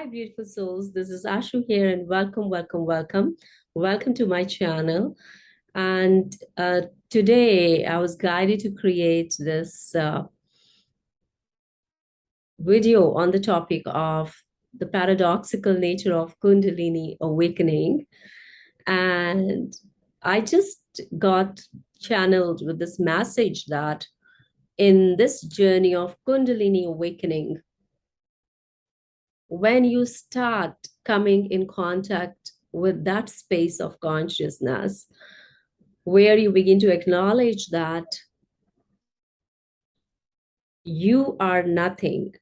Hi, beautiful souls. This is Ashoo here, and welcome, welcome, welcome. Welcome to my channel. And today I was guided to create this video on the topic of the paradoxical nature of Kundalini awakening. And I just got channeled with this message that in this journey of Kundalini awakening, when you start coming in contact with that space of consciousness, where you begin to acknowledge that you are nothing,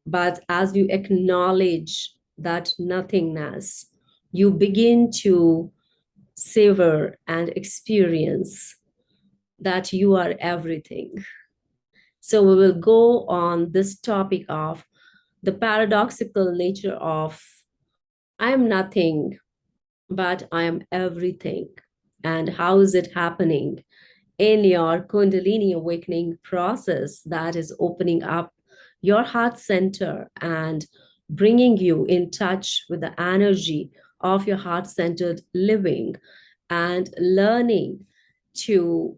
but as you acknowledge that nothingness, you begin to savor and experience that you are everything. So we will go on this topic of the paradoxical nature of I am nothing, but I am everything. And how is it happening in your Kundalini awakening process that is opening up your heart center and bringing you in touch with the energy of your heart centered living and learning to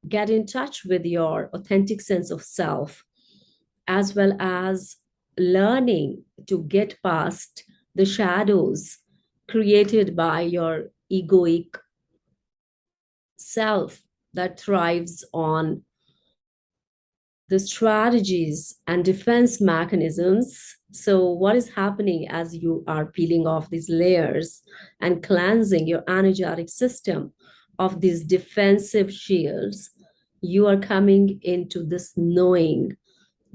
get in touch with your authentic sense of self, as well as learning to get past the shadows created by your egoic self that thrives on the strategies and defense mechanisms. So, what is happening as you are peeling off these layers and cleansing your energetic system of these defensive shields? You are coming into this knowing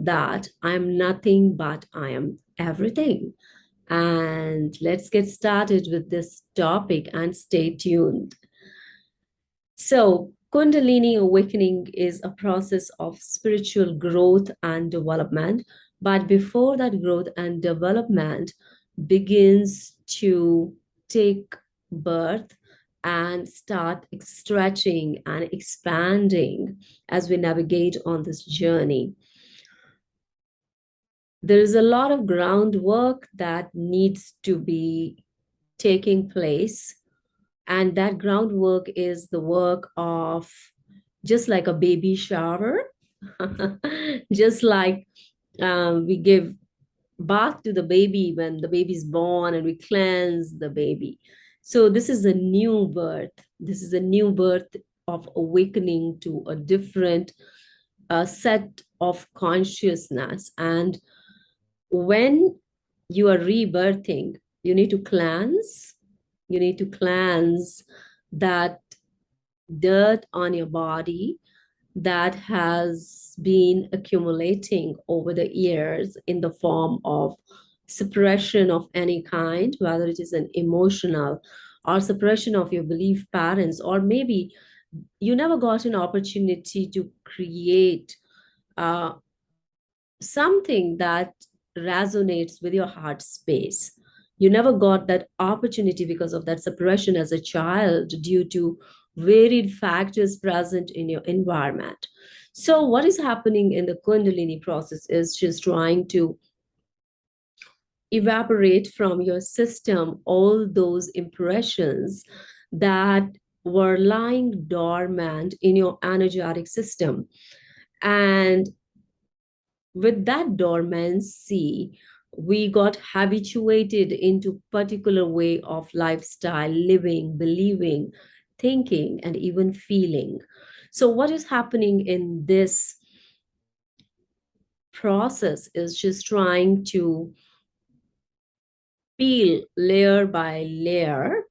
that I'm nothing but I am everything. And let's get started with this topic and stay tuned. So, Kundalini awakening is a process of spiritual growth and development. But before that growth and development begins to take birth and start stretching and expanding as we navigate on this journey, there is a lot of groundwork that needs to be taking place. And that groundwork is the work of just like a baby shower, just like we give bath to the baby when the baby's born and we cleanse the baby. So this is a new birth. This is a new birth of awakening to a different set of consciousness. And when you are rebirthing, you need to cleanse. You need to cleanse that dirt on your body that has been accumulating over the years in the form of suppression of any kind, whether it is an emotional or suppression of your belief patterns, or maybe you never got an opportunity to create uh, something that resonates with your heart space. You never got that opportunity because of that suppression as a child due to varied factors present in your environment. So, what is happening in the Kundalini process is just trying to evaporate from your system all those impressions that were lying dormant in your energetic system. And with that dormancy, we got habituated into particular way of lifestyle, living, believing, thinking, and even feeling. So what is happening in this process is just trying to peel layer by layer,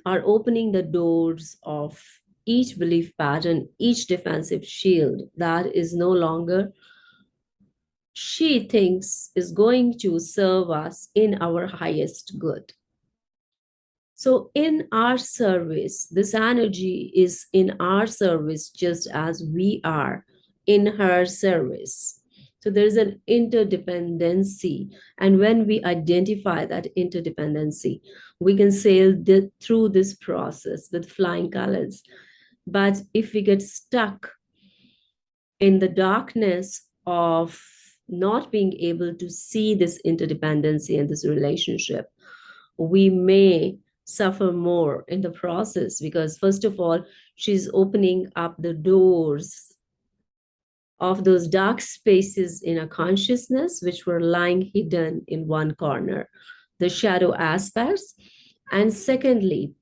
are opening the doors of each belief pattern, each defensive shield that is no longer she thinks is going to serve us in our highest good. So, in our service, this energy is in our service just as we are in her service. So, there's an interdependency. And when we identify that interdependency, we can sail through this process with flying colors. But if we get stuck in the darkness of not being able to see this interdependency and this relationship, we may suffer more in the process, because first of all, she's opening up the doors of those dark spaces in our consciousness which were lying hidden in one corner, the shadow aspects. And secondly,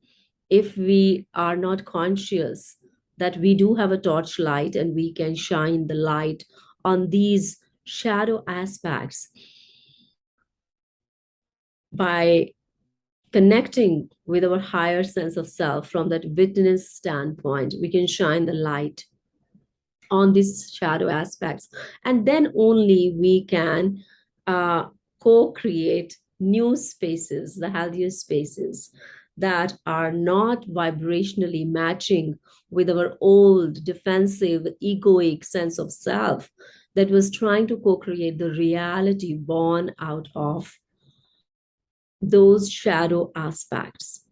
if we are not conscious that we do have a torchlight and we can shine the light on these shadow aspects by connecting with our higher sense of self from that witness standpoint, we can shine the light on these shadow aspects. And then only we can co-create new spaces, the healthier spaces that are not vibrationally matching with our old defensive egoic sense of self that was trying to co-create the reality born out of those shadow aspects.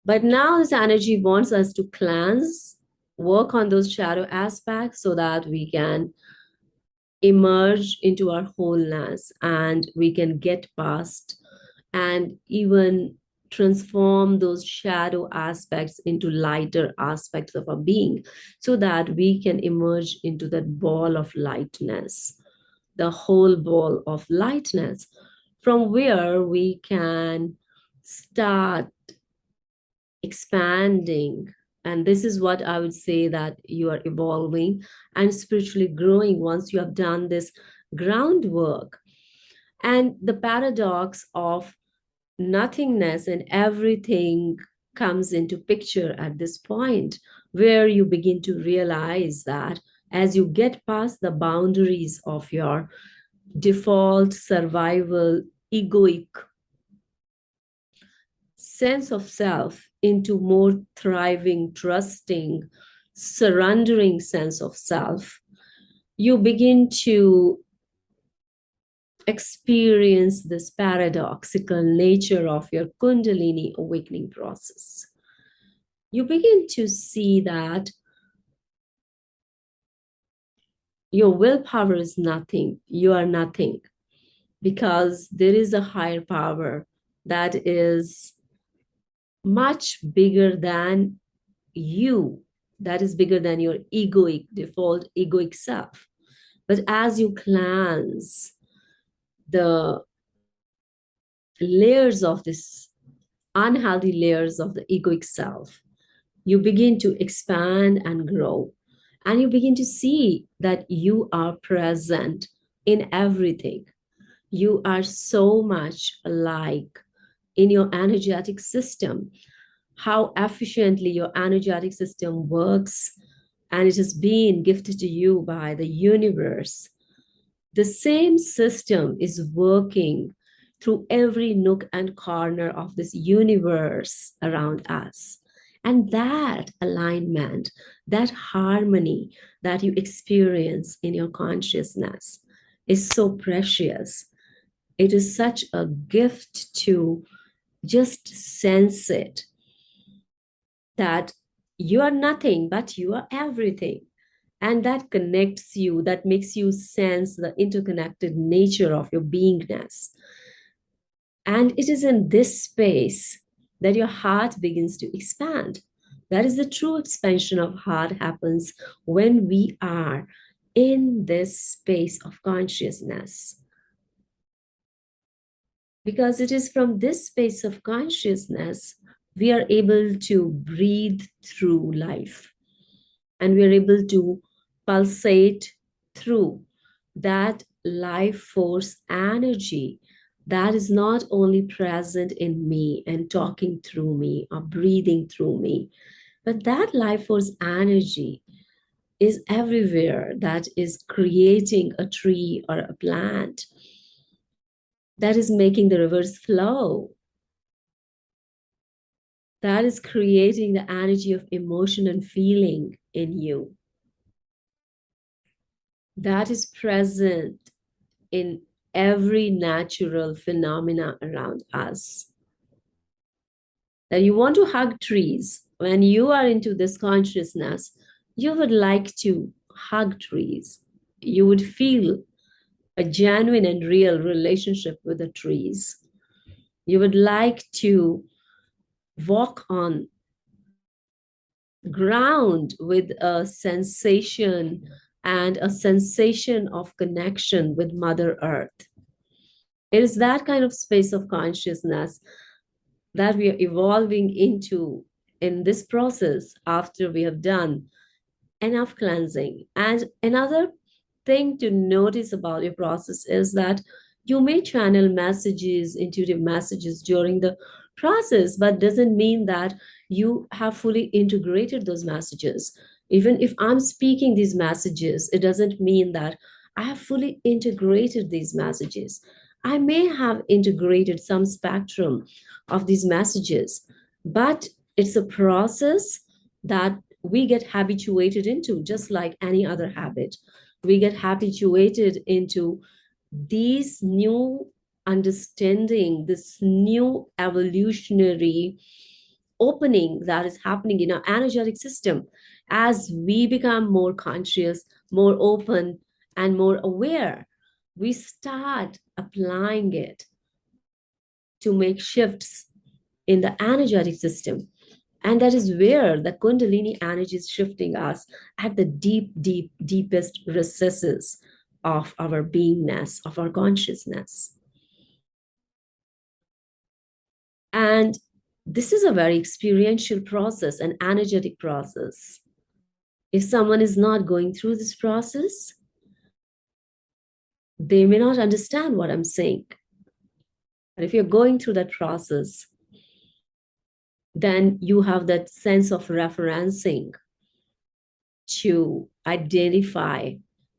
But now this energy wants us to cleanse, work on those shadow aspects so that we can emerge into our wholeness and we can get past and even transform those shadow aspects into lighter aspects of our being so that we can emerge into that ball of lightness, the whole ball of lightness, from where we can start expanding. And this is what I would say, that you are evolving and spiritually growing once you have done this groundwork. And the paradox of nothingness and everything comes into picture at this point, where you begin to realize that as you get past the boundaries of your default survival egoic sense of self into more thriving, trusting, surrendering sense of self, you begin to experience this paradoxical nature of your Kundalini awakening process. You begin to see that your willpower is nothing, you are nothing, because there is a higher power that is much bigger than you, that is bigger than your egoic, default egoic self. But as you cleanse the layers of this unhealthy layers of the egoic self, you begin to expand and grow. And you begin to see that you are present in everything. You are so much alike in your energetic system, how efficiently your energetic system works, and it has been gifted to you by the universe. The same system is working through every nook and corner of this universe around us. And that alignment, that harmony that you experience in your consciousness is so precious. It is such a gift to just sense it, that you are nothing, but you are everything. And that connects you, that makes you sense the interconnected nature of your beingness. And it is in this space that your heart begins to expand. That is the true expansion of heart happens when we are in this space of consciousness. Because it is from this space of consciousness we are able to breathe through life, and we are able to pulsate through that life force energy that is not only present in me and talking through me or breathing through me, but that life force energy is everywhere, that is creating a tree or a plant, that is making the rivers flow, that is creating the energy of emotion and feeling in you, that is present in every natural phenomena around us. That you want to hug trees. When you are into this consciousness, you would like to hug trees. You would feel a genuine and real relationship with the trees. You would like to walk on ground with a sensation and a sensation of connection with Mother Earth. It is that kind of space of consciousness that we are evolving into in this process after we have done enough cleansing. And another thing to notice about your process is that you may channel messages, intuitive messages during the process, but doesn't mean that you have fully integrated those messages. Even if I'm speaking these messages, it doesn't mean that I have fully integrated these messages. I may have integrated some spectrum of these messages, but it's a process that we get habituated into, just like any other habit. We get habituated into these new understanding, this new evolutionary opening that is happening in our energetic system as we become more conscious, more open, and more aware. We start applying it to make shifts in the energetic system. And that is where the Kundalini energy is shifting us at the deep, deep, deepest recesses of our beingness, of our consciousness. And this is a very experiential process, an energetic process. If someone is not going through this process, they may not understand what I'm saying. But if you're going through that process, then you have that sense of referencing to identify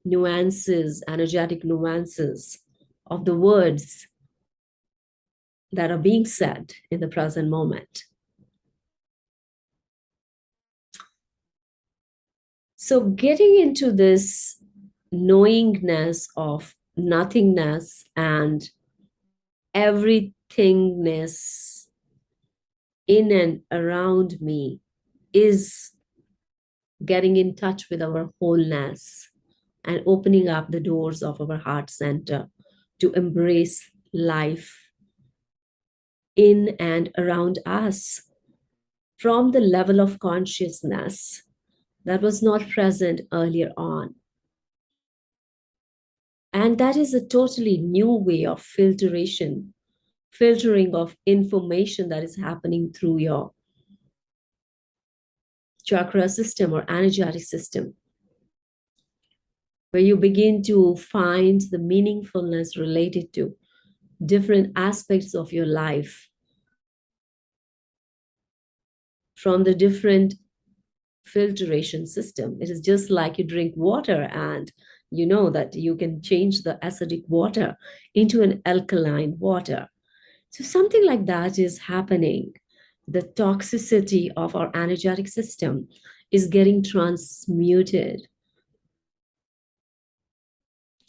nuances, energetic nuances of the words that are being said in the present moment. So, getting into this knowingness of nothingness and everythingness in and around me is getting in touch with our wholeness and opening up the doors of our heart center to embrace life in and around us from the level of consciousness that was not present earlier on. And that is a totally new way of filtering of information that is happening through your chakra system or energetic system, where you begin to find the meaningfulness related to different aspects of your life from the different filtration system. It is just like you drink water and you know that you can change the acidic water into an alkaline water. So something like that is happening. The toxicity of our energetic system is getting transmuted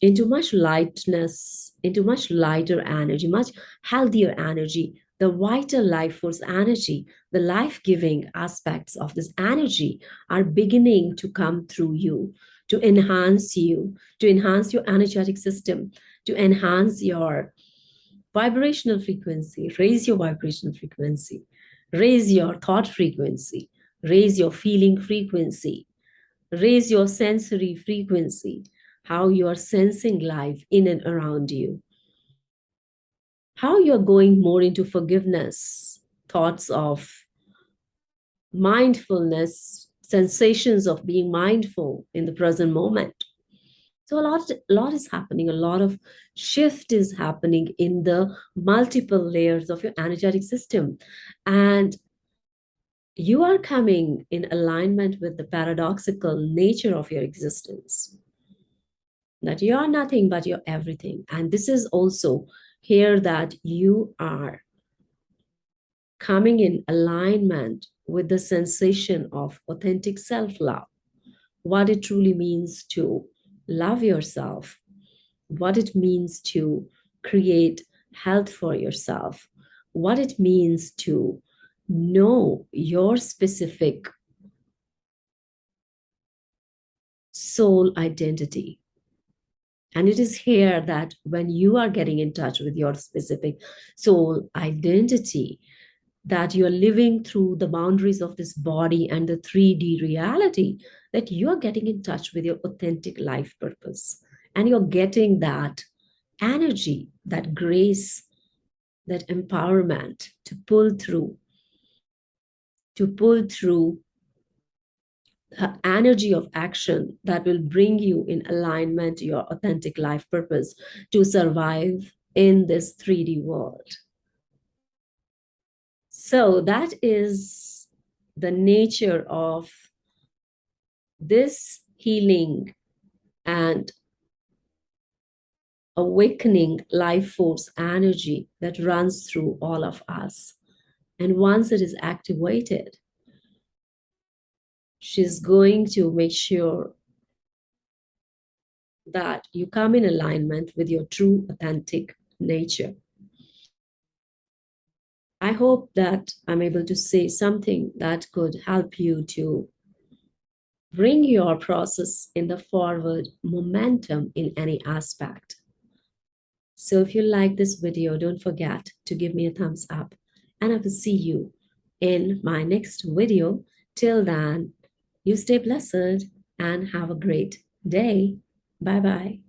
into much lightness, into much lighter energy, much healthier energy. The vital life force energy, the life giving aspects of this energy are beginning to come through you, to enhance you, to enhance your energetic system, to enhance your vibrational frequency, raise your vibrational frequency, raise your thought frequency, raise your feeling frequency, raise your sensory frequency, how you are sensing life in and around you, how you're going more into forgiveness, thoughts of mindfulness, sensations of being mindful in the present moment. So a lot is happening, a lot of shift is happening in the multiple layers of your energetic system. And you are coming in alignment with the paradoxical nature of your existence, that you are nothing but you're everything. And this is also here that you are coming in alignment with the sensation of authentic self-love, what it truly means to love yourself, what it means to create health for yourself, what it means to know your specific soul identity. And it is here that when you are getting in touch with your specific soul identity, that you're living through the boundaries of this body and the 3D reality, that you're getting in touch with your authentic life purpose. And you're getting that energy, that grace, that empowerment to pull through the energy of action that will bring you in alignment to your authentic life purpose to survive in this 3D world. So that is the nature of this healing and awakening life force energy that runs through all of us. And once it is activated, she's going to make sure that you come in alignment with your true authentic nature. I hope that I'm able to say something that could help you to bring your process in the forward momentum in any aspect. So if you like this video, don't forget to give me a thumbs up, and I will see you in my next video. Till then, you stay blessed and have a great day. Bye bye.